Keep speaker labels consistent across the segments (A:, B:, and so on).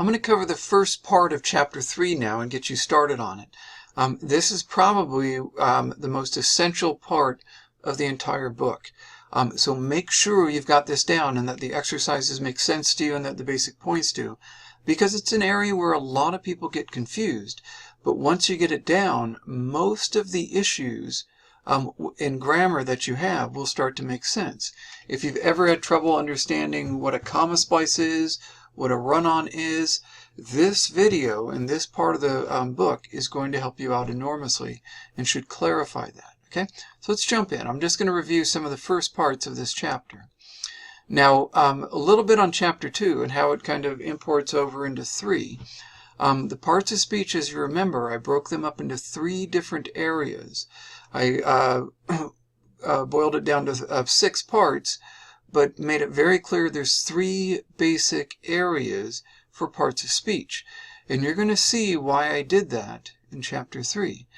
A: I'm going to cover the first part of Chapter 3 now and get you started on it. This is probably the most essential part of the entire book. So make sure you've got this down and that the exercises make sense to you and that the basic points do, because it's an area where a lot of people get confused. But once you get it down, most of the issues in grammar that you have will start to make sense. If you've ever had trouble understanding what a comma splice is, what a run-on is, this video and this part of the book is going to help you out enormously and should clarify that. Okay, so let's jump in. I'm just going to review some of the first parts of this chapter. Now, a little bit on Chapter 2 and how it kind of imports over into 3. The parts of speech, as you remember, I broke them up into 3 different areas. I boiled it down to 6 parts, but made it very clear there's 3 basic areas for parts of speech. And you're going to see why I did that in Chapter 3.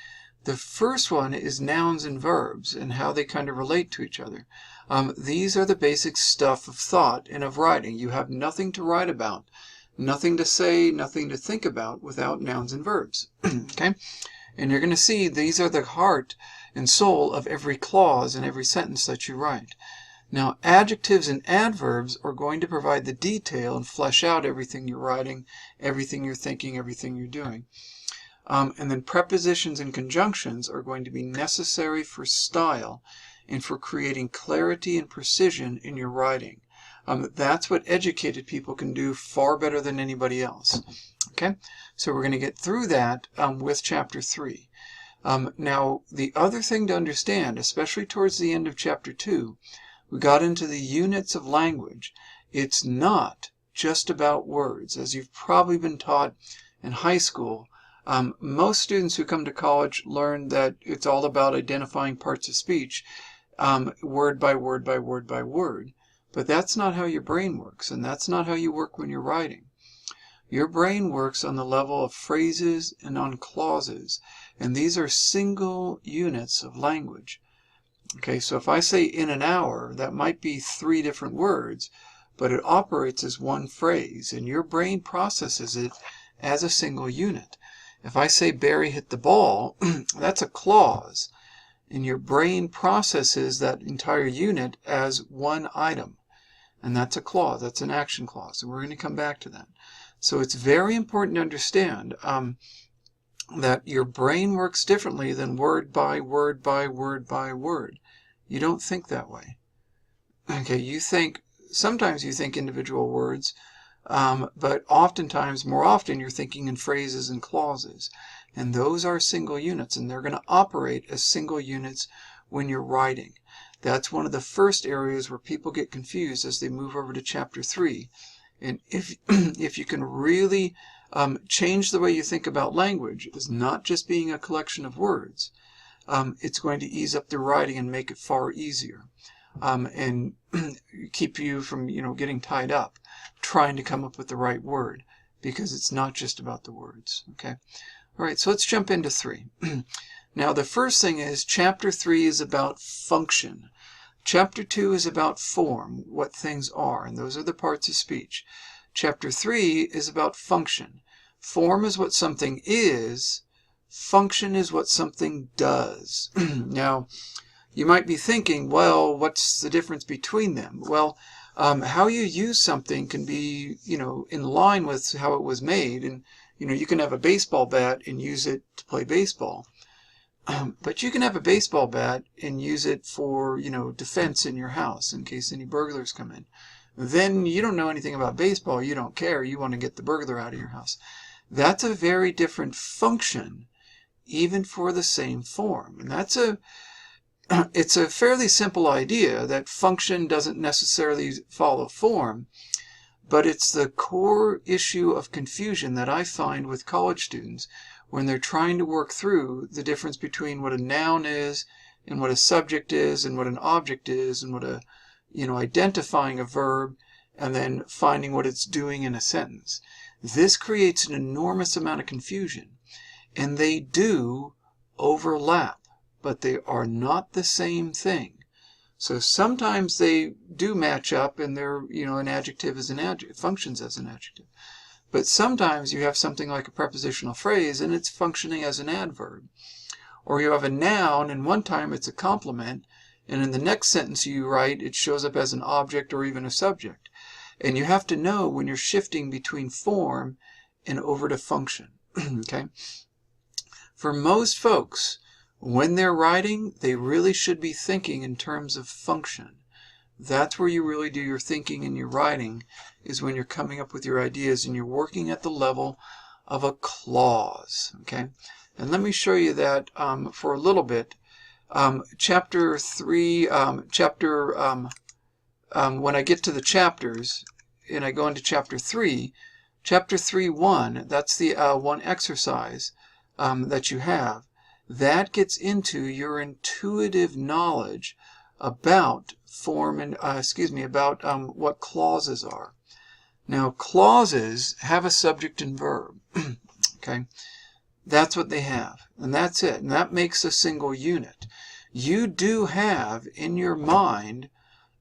A: The first one is nouns and verbs and how they kind of relate to each other. These are the basic stuff of thought and of writing. You have nothing to write about, nothing to say, nothing to think about without nouns and verbs. Okay? And you're going to see these are the heart and soul of every clause and every sentence that you write. Now, adjectives and adverbs are going to provide the detail and flesh out everything you're writing, everything you're thinking, everything you're doing. And then prepositions and conjunctions are going to be necessary for style and for creating clarity and precision in your writing. That's what educated people can do far better than anybody else. Okay, so we're going to get through that with Chapter 3. Now, the other thing to understand, especially towards the end of Chapter 2, we got into the units of language. It's not just about words, as you've probably been taught in high school. Most students who come to college learn that it's all about identifying parts of speech, word by word by word by word. But that's not how your brain works, and that's not how you work when you're writing. Your brain works on the level of phrases and on clauses, and these are single units of language. Okay, so if I say in an hour, that might be 3 different words, but it operates as one phrase, and your brain processes it as a single unit. If I say Barry hit the ball, that's a clause, and your brain processes that entire unit as one item, and that's a clause, that's an action clause, and we're going to come back to that. So it's very important to understand that your brain works differently than word by word by word by word. You don't think that way. Okay, sometimes you think individual words, but oftentimes, more often, you're thinking in phrases and clauses. And those are single units, and they're going to operate as single units when you're writing. That's one of the first areas where people get confused as they move over to Chapter 3. And if you can really change the way you think about language as not just being a collection of words, it's going to ease up the writing and make it far easier, and keep you from getting tied up trying to come up with the right word, because it's not just about the words. Okay, all right, so let's jump into 3. Now, the first thing is Chapter 3 is about function. Chapter 2 is about form, what things are, and those are the parts of speech. Chapter 3 is about function. Form is what something is. Function is what something does. Now, you might be thinking, well, what's the difference between them? Well, how you use something can be, in line with how it was made. And, you can have a baseball bat and use it to play baseball. But you can have a baseball bat and use it for, defense in your house in case any burglars come in. Then you don't know anything about baseball. You don't care. You want to get the burglar out of your house. That's a very different function, even for the same form. And it's a fairly simple idea that function doesn't necessarily follow form, but it's the core issue of confusion that I find with college students when they're trying to work through the difference between what a noun is and what a subject is and what an object is and what identifying a verb and then finding what it's doing in a sentence. This creates an enormous amount of confusion, and they do overlap, but they are not the same thing. So sometimes they do match up and they're, an adjective is an adjective, functions as an adjective. But sometimes you have something like a prepositional phrase and it's functioning as an adverb. Or you have a noun and one time it's a complement, and in the next sentence you write it shows up as an object or even a subject. And you have to know when you're shifting between form and over to function. Okay? For most folks, when they're writing, they really should be thinking in terms of function. That's where you really do your thinking and your writing, is when you're coming up with your ideas and you're working at the level of a clause. Okay? And let me show you that for a little bit. Chapter 3, when I get to the chapters and I go into chapter 3, chapter 3.1, that's the one exercise that you have. That gets into your intuitive knowledge about form and, about what clauses are. Now, clauses have a subject and verb. Okay? That's what they have, and that's it, and that makes a single unit. You do have in your mind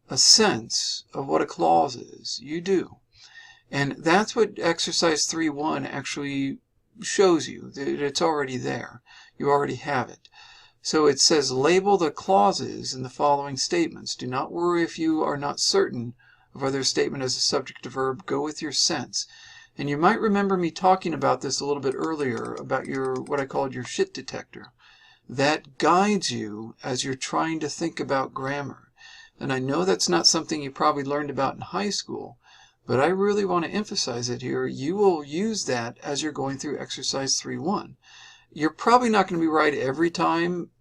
A: a sense of what a clause is. You do. And that's what exercise 3.1 actually shows you, that it's already there. You already have it. So it says, label the clauses in the following statements. Do not worry if you are not certain of whether a statement has a subject or verb. Go with your sense. And you might remember me talking about this a little bit earlier, about what I called your shit detector. That guides you as you're trying to think about grammar. And I know that's not something you probably learned about in high school, but I really want to emphasize it here. You will use that as you're going through exercise 3.1. You're probably not going to be right every time,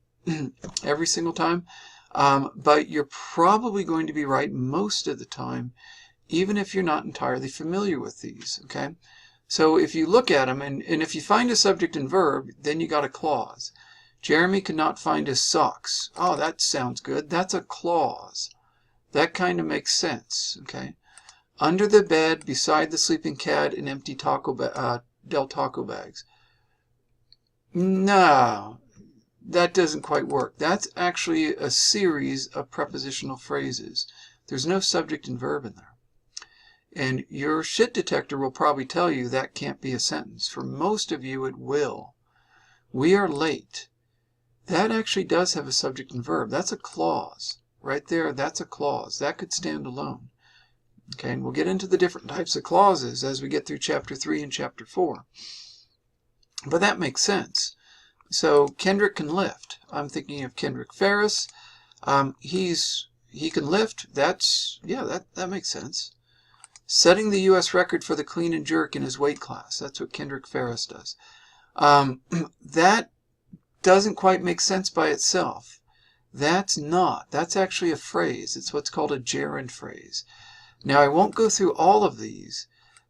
A: every single time, but you're probably going to be right most of the time, even if you're not entirely familiar with these, okay? So if you look at them, and if you find a subject and verb, then you got a clause. Jeremy could not find his socks. Oh, that sounds good. That's a clause. That kind of makes sense, okay? Under the bed, beside the sleeping cat, and empty Del Taco bags. No, that doesn't quite work. That's actually a series of prepositional phrases. There's no subject and verb in there. And your shit detector will probably tell you that can't be a sentence. For most of you, it will. We are late. That actually does have a subject and verb. That's a clause. Right there, that's a clause. That could stand alone. Okay, and we'll get into the different types of clauses as we get through chapter 3 and chapter 4. But that makes sense. So Kendrick can lift. I'm thinking of Kendrick Ferris. He can lift. That makes sense. Setting the U.S. record for the clean and jerk in his weight class. That's what Kendrick Ferris does. That doesn't quite make sense by itself. That's actually a phrase. It's what's called a gerund phrase. Now, I won't go through all of these,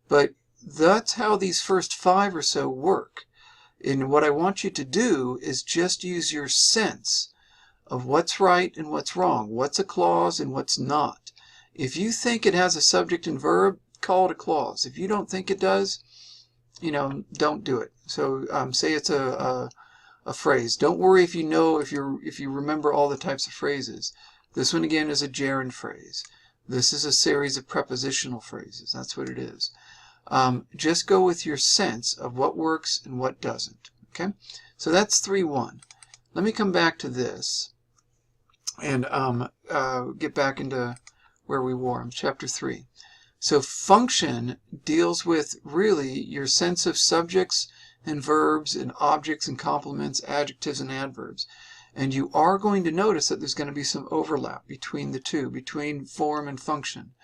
A: but that's how these first 5 or so work. And what I want you to do is just use your sense of what's right and what's wrong, what's a clause and what's not. If you think it has a subject and verb, call it a clause. If you don't think it does, don't do it. So say it's a phrase. Don't worry if you remember all the types of phrases. This one again is a gerund phrase. This is a series of prepositional phrases. That's what it is. Just go with your sense of what works and what doesn't. Okay? So that's 3.1. Let me come back to this and get back into where we were in chapter 3. So function deals with really your sense of subjects and verbs and objects and complements, adjectives and adverbs. And you are going to notice that there's going to be some overlap between the two, between form and function.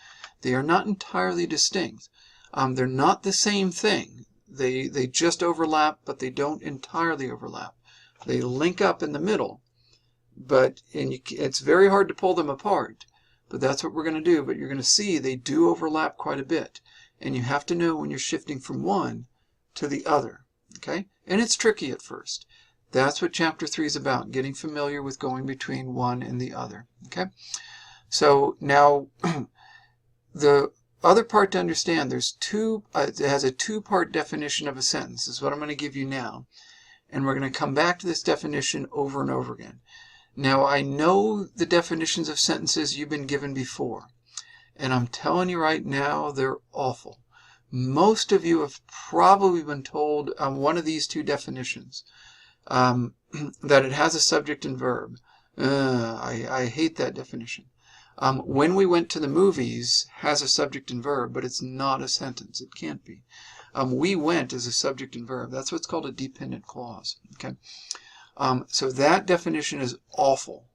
A: They are not entirely distinct. They're not the same thing. They just overlap, but they don't entirely overlap. They link up in the middle, it's very hard to pull them apart. But that's what we're going to do. But you're going to see they do overlap quite a bit. And you have to know when you're shifting from one to the other. Okay? And it's tricky at first. That's what chapter 3 is about, getting familiar with going between one and the other. Okay? So now, the other part to understand, it has a 2-part definition of a sentence. This is what I'm going to give you now. And we're going to come back to this definition over and over again. Now, I know the definitions of sentences you've been given before. And I'm telling you right now, they're awful. Most of you have probably been told one of these two definitions, that it has a subject and verb. I hate that definition. When we went to the movies has a subject and verb, but it's not a sentence. It can't be. We went is a subject and verb. That's what's called a dependent clause. Okay. So that definition is awful.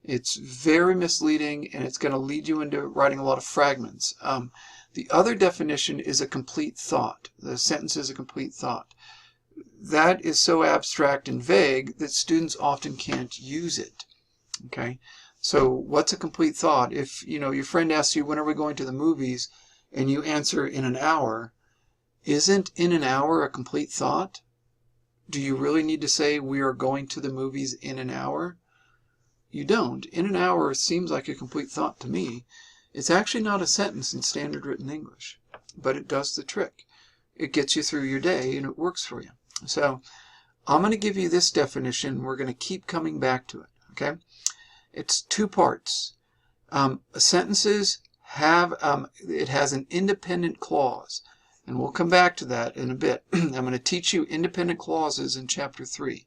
A: It's very misleading, and it's going to lead you into writing a lot of fragments. The other definition is a complete thought. The sentence is a complete thought. That is so abstract and vague that students often can't use it. Okay? So what's a complete thought? If, your friend asks you, when are we going to the movies? And you answer, in an hour. Isn't in an hour a complete thought? Do you really need to say we are going to the movies in an hour? You don't. In an hour seems like a complete thought to me. It's actually not a sentence in standard written English, but it does the trick. It gets you through your day and it works for you. So I'm going to give you this definition. We're going to keep coming back to it. Okay? It's two parts. Sentences have, it has an independent clause. And we'll come back to that in a bit. I'm going to teach you independent clauses in Chapter 3.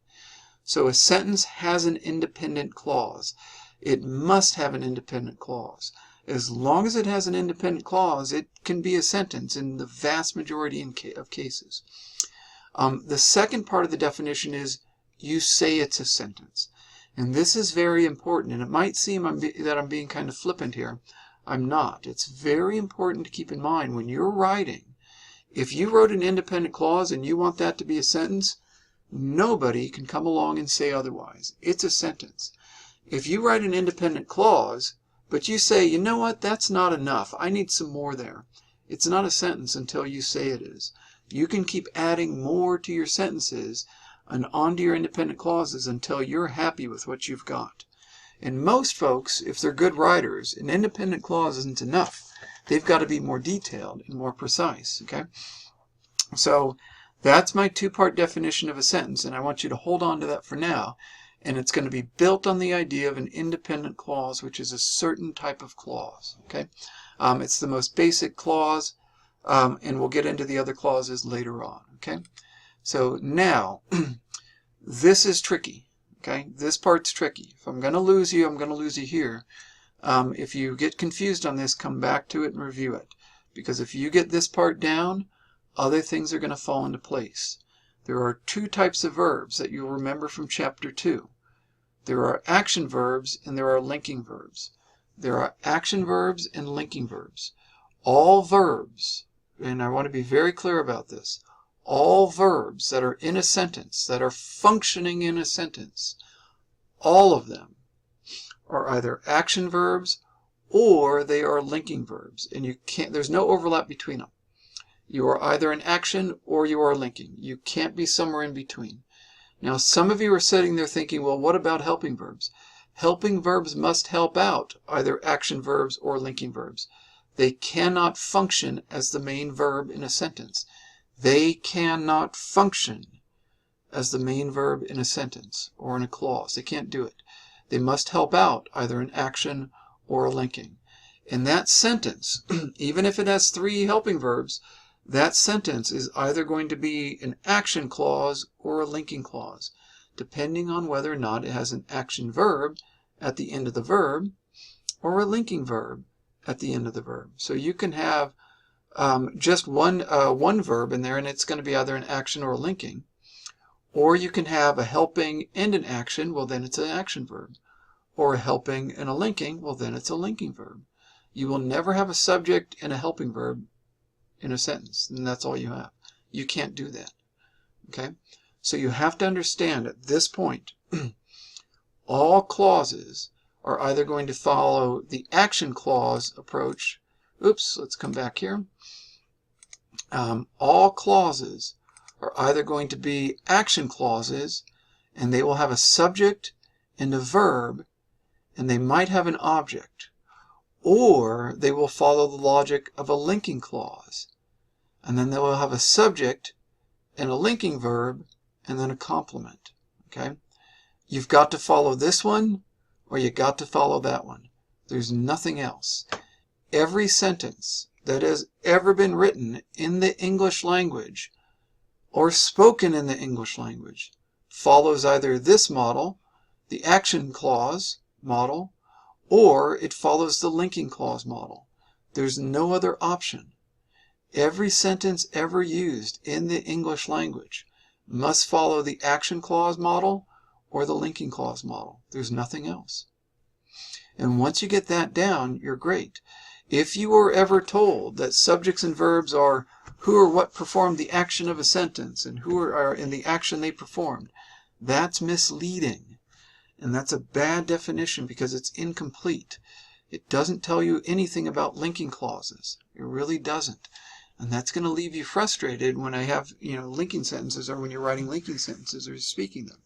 A: So a sentence has an independent clause. It must have an independent clause. As long as it has an independent clause, it can be a sentence in the vast majority of cases. The second part of the definition is you say it's a sentence. And this is very important. And it might seem that I'm being kind of flippant here. I'm not. It's very important to keep in mind when you're writing. If you wrote an independent clause and you want that to be a sentence, nobody can come along and say otherwise. It's a sentence. If you write an independent clause, but you say, you know what, that's not enough. I need some more there. It's not a sentence until you say it is. You can keep adding more to your sentences and onto your independent clauses until you're happy with what you've got. And most folks, if they're good writers, an independent clause isn't enough. They've got to be more detailed and more precise. Okay? So that's my two-part definition of a sentence, and I want you to hold on to that for now. And it's going to be built on the idea of an independent clause, which is a certain type of clause. Okay? It's the most basic clause, and we'll get into the other clauses later on. Okay? So now, this is tricky. Okay? This part's tricky. If I'm going to lose you, I'm going to lose you here. If you get confused on this, come back to it and review it. Because if you get this part down, other things are going to fall into place. There are two types of verbs that you'll remember from Chapter 2. There are action verbs and there are linking verbs. There are action verbs and linking verbs. All verbs, and I want to be very clear about this, all verbs that are in a sentence, that are functioning in a sentence, all of them are either action verbs or they are linking verbs. And there's no overlap between them. You are either in action or you are linking. You can't be somewhere in between. Now, some of you are sitting there thinking, well, what about helping verbs? Helping verbs must help out either action verbs or linking verbs. They cannot function as the main verb in a sentence. They cannot function as the main verb in a sentence or in a clause. They can't do it. They must help out either an action or a linking. In that sentence, even if it has three helping verbs, that sentence is either going to be an action clause or a linking clause, depending on whether or not it has an action verb at the end of the verb or a linking verb at the end of the verb. So you can have just one verb in there and it's going to be either an action or a linking. Or you can have a helping and an action, well then it's an action verb. Or a helping and a linking, well then it's a linking verb. You will never have a subject and a helping verb in a sentence, and that's all you have. You can't do that. Okay? So you have to understand at this point, all clauses are either going to follow the action clause approach. Oops, let's come back here. All clauses are either going to be action clauses, and they will have a subject and a verb, and they might have an object. Or they will follow the logic of a linking clause. And then they will have a subject and a linking verb and then a complement. Okay? You've got to follow this one or you got to follow that one. There's nothing else. Every sentence that has ever been written in the English language or spoken in the English language follows either this model, the action clause model, or it follows the linking clause model. There's no other option. Every sentence ever used in the English language must follow the action clause model or the linking clause model. There's nothing else. And once you get that down, you're great. If you were ever told that subjects and verbs are who or what performed the action of a sentence and who are in the action they performed, that's misleading. And that's a bad definition because it's incomplete. It doesn't tell you anything about linking clauses. It really doesn't. And that's going to leave you frustrated when I have, linking sentences, or when you're writing linking sentences or speaking them.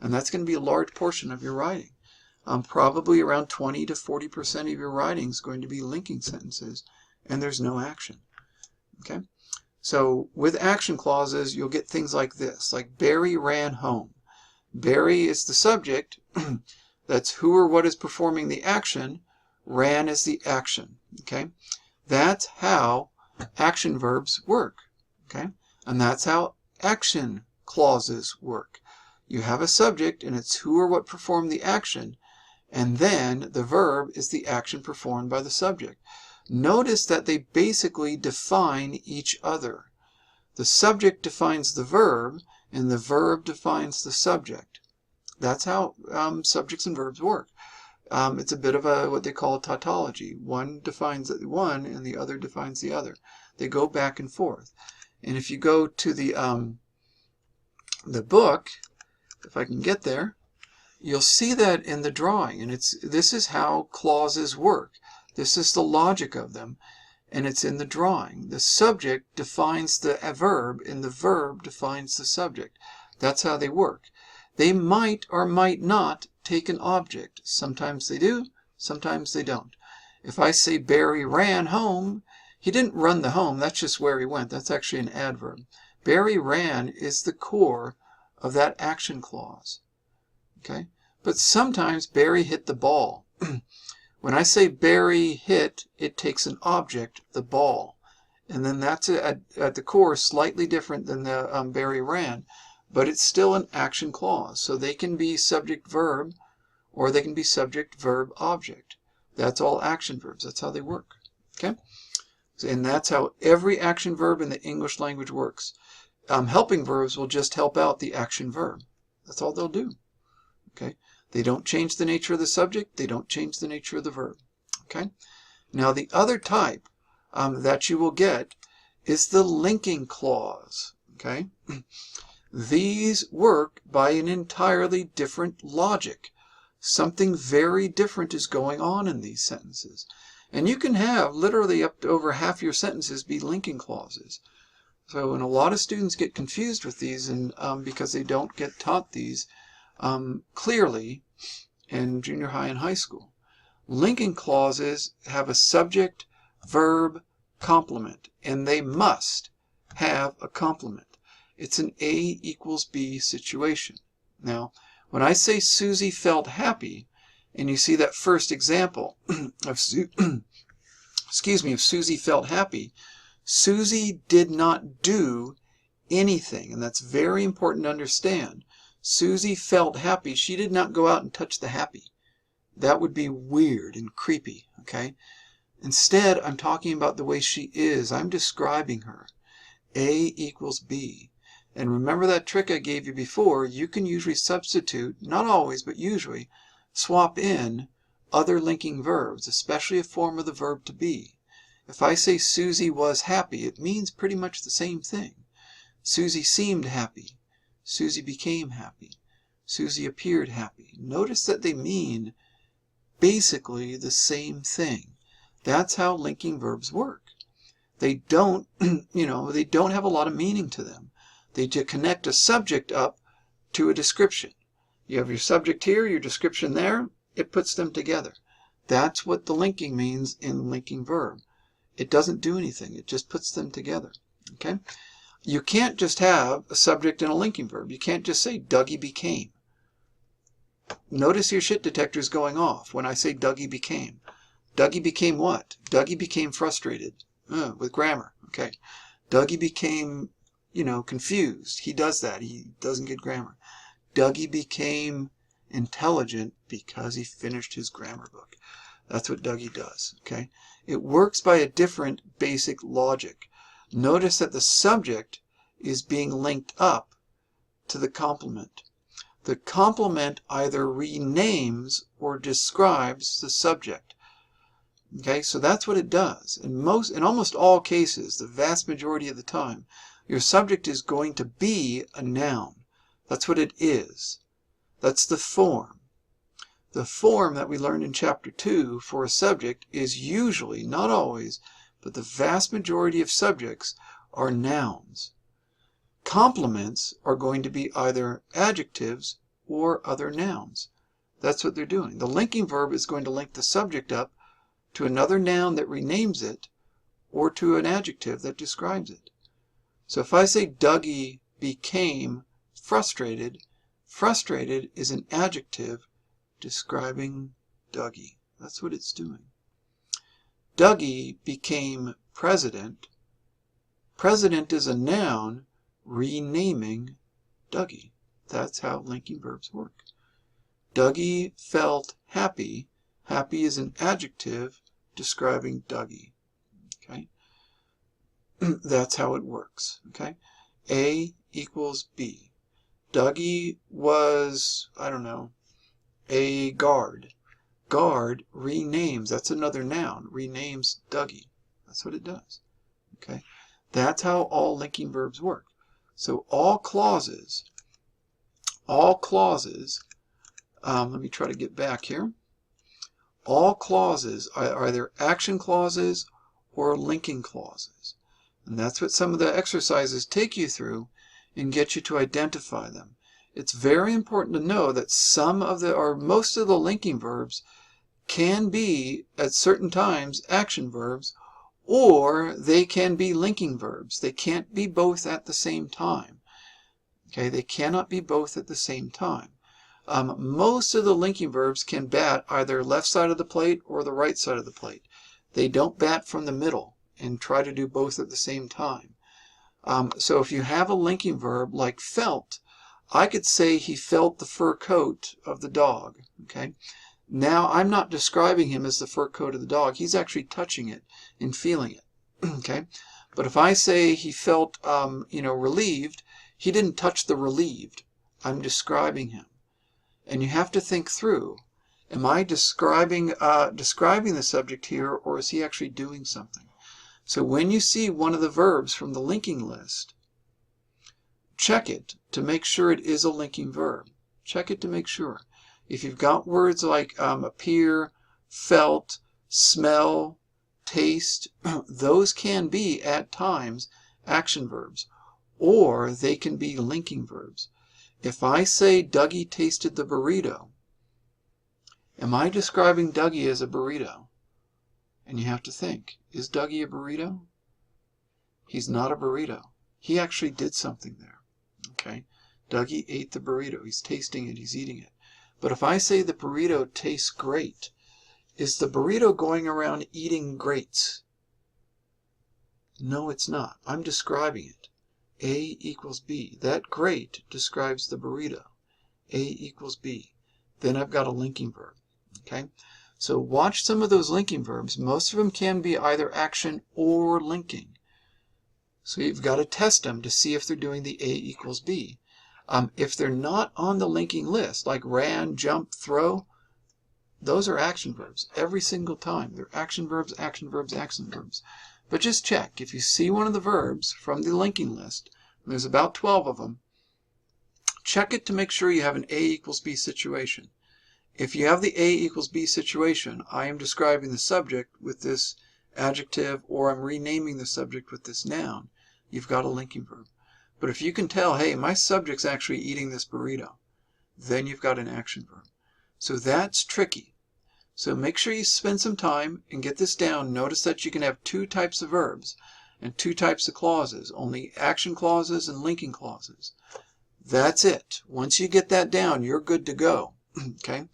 A: And that's going to be a large portion of your writing. Probably around 20 to 40% of your writing is going to be linking sentences, and there's no action. Okay? So with action clauses, you'll get things like this, like Barry ran home. Barry is the subject. That's who or what is performing the action. Ran is the action. Okay? That's how action verbs work. Okay? And that's how action clauses work. You have a subject, and it's who or what performed the action, and then the verb is the action performed by the subject. Notice that they basically define each other. The subject defines the verb, and the verb defines the subject. That's how subjects and verbs work. It's a bit of what they call a tautology. One defines one, and the other defines the other. They go back and forth. And if you go to the book, if I can get there, you'll see that in the drawing. And this is how clauses work. This is the logic of them. And it's in the drawing. The subject defines the verb, and the verb defines the subject. That's how they work. They might or might not take an object. Sometimes they do, sometimes they don't. If I say Barry ran home, he didn't run the home. That's just where he went. That's actually an adverb. Barry ran is the core of that action clause. Okay? But sometimes Barry hit the ball. When I say Barry hit, it takes an object, the ball. And then that's at the core slightly different than the Barry ran, but it's still an action clause. So they can be subject-verb, or they can be subject-verb-object. That's all action verbs. That's how they work. Okay? And that's how every action verb in the English language works. Helping verbs will just help out the action verb. That's all they'll do. Okay? They don't change the nature of the subject. They don't change the nature of the verb. Okay? Now the other type that you will get is the linking clause. Okay? These work by an entirely different logic. Something very different is going on in these sentences. And you can have literally up to over half your sentences be linking clauses. So, and a lot of students get confused with these, and because they don't get taught these clearly in junior high and high school. Linking clauses have a subject, verb, complement, and they must have a complement. It's an A equals B situation. Now, when I say Susie felt happy, and you see that first example of Susie felt happy, Susie did not do anything, and that's very important to understand. Susie felt happy. She did not go out and touch the happy. That would be weird and creepy, okay? Instead, I'm talking about the way she is. I'm describing her. A equals B. And remember that trick I gave you before? You can usually substitute, not always, but usually, swap in other linking verbs, especially a form of the verb to be. If I say Susie was happy, it means pretty much the same thing. Susie seemed happy. Susie became happy. Susie appeared happy. Notice that they mean basically the same thing. That's how linking verbs work. They don't, they don't have a lot of meaning to them. They connect a subject up to a description. You have your subject here, your description there. It puts them together. That's what the linking means in linking verb. It doesn't do anything. It just puts them together. Okay? You can't just have a subject and a linking verb. You can't just say Dougie became. Notice your shit detector is going off when I say Dougie became. Dougie became what? Dougie became frustrated. with grammar. Okay. Dougie became, confused. He does that. He doesn't get grammar. Dougie became intelligent because he finished his grammar book. That's what Dougie does. Okay. It works by a different basic logic. Notice that the subject is being linked up to the complement. The complement either renames or describes the subject. Okay, so that's what it does. In almost all cases, the vast majority of the time, your subject is going to be a noun. That's what it is. That's the form. The form that we learned in Chapter 2 for a subject is usually, not always, but the vast majority of subjects are nouns. Complements are going to be either adjectives or other nouns. That's what they're doing. The linking verb is going to link the subject up to another noun that renames it or to an adjective that describes it. So if I say Dougie became frustrated, frustrated is an adjective describing Dougie. That's what it's doing. Dougie became president. President is a noun renaming Dougie. That's how linking verbs work. Dougie felt happy. Happy is an adjective describing Dougie. Okay? That's how it works. Okay? A equals B. Dougie was, I don't know, a guard. Guard renames, that's another noun, renames Dougie. That's what it does. Okay? That's how all linking verbs work. So all clauses, let me try to get back here. All clauses are either action clauses or linking clauses. And that's what some of the exercises take you through and get you to identify them. It's very important to know that most of the linking verbs can be, at certain times, action verbs, or they can be linking verbs. They can't be both at the same time. Okay, they cannot be both at the same time. Most of the linking verbs can bat either left side of the plate or the right side of the plate. They don't bat from the middle and try to do both at the same time. So if you have a linking verb like felt, I could say he felt the fur coat of the dog. Okay. Now I'm not describing him as the fur coat of the dog. He's actually touching it and feeling it. Okay. But if I say he felt, relieved, he didn't touch the relieved. I'm describing him. And you have to think through, am I describing the subject here, or is he actually doing something? So when you see one of the verbs from the linking list, check it to make sure it is a linking verb. Check it to make sure. If you've got words like appear, felt, smell, taste, those can be, at times, action verbs, or they can be linking verbs. If I say Dougie tasted the burrito, am I describing Dougie as a burrito? And you have to think, is Dougie a burrito? He's not a burrito. He actually did something there. Okay? Dougie ate the burrito. He's tasting it. He's eating it. But if I say the burrito tastes great, is the burrito going around eating greats? No, it's not. I'm describing it. A equals B. That great describes the burrito. A equals B. Then I've got a linking verb. Okay? So watch some of those linking verbs. Most of them can be either action or linking. So you've got to test them to see if they're doing the A equals B. If they're not on the linking list, like ran, jump, throw, those are action verbs every single time. They're action verbs, action verbs, action verbs. But just check. If you see one of the verbs from the linking list, there's about 12 of them, check it to make sure you have an A equals B situation. If you have the A equals B situation, I am describing the subject with this adjective, or I'm renaming the subject with this noun, you've got a linking verb. But if you can tell, hey, my subject's actually eating this burrito, then you've got an action verb. So that's tricky. So make sure you spend some time and get this down. Notice that you can have two types of verbs and two types of clauses, only action clauses and linking clauses. That's it. Once you get that down, you're good to go. Okay?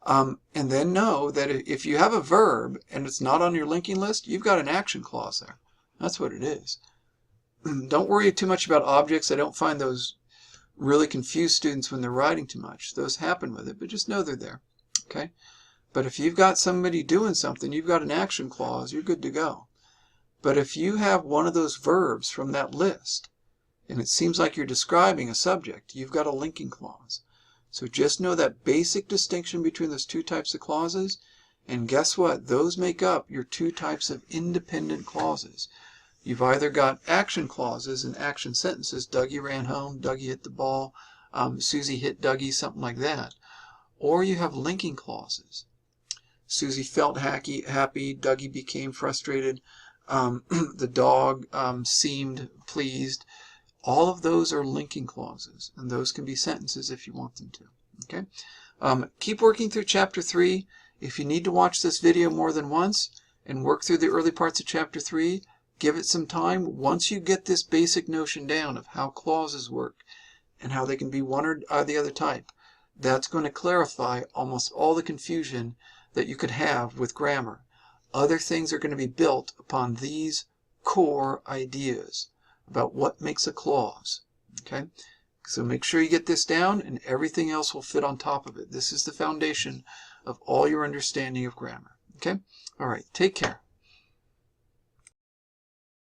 A: And then know that if you have a verb and it's not on your linking list, you've got an action clause there. That's what it is. Don't worry too much about objects. I don't find those really confuse students when they're writing too much. Those happen with it, but just know they're there. Okay? But if you've got somebody doing something, you've got an action clause, you're good to go. But if you have one of those verbs from that list, and it seems like you're describing a subject, you've got a linking clause. So just know that basic distinction between those two types of clauses, and guess what? Those make up your two types of independent clauses. You've either got action clauses and action sentences, Dougie ran home, Dougie hit the ball, Susie hit Dougie, something like that. Or you have linking clauses. Susie felt happy, Dougie became frustrated, the dog seemed pleased. All of those are linking clauses, and those can be sentences if you want them to. Okay? Keep working through Chapter 3. If you need to watch this video more than once and work through the early parts of Chapter 3, give it some time. Once you get this basic notion down of how clauses work and how they can be one or the other type, that's going to clarify almost all the confusion that you could have with grammar. Other things are going to be built upon these core ideas about what makes a clause. Okay? So make sure you get this down and everything else will fit on top of it. This is the foundation of all your understanding of grammar. Okay? All right. Take care.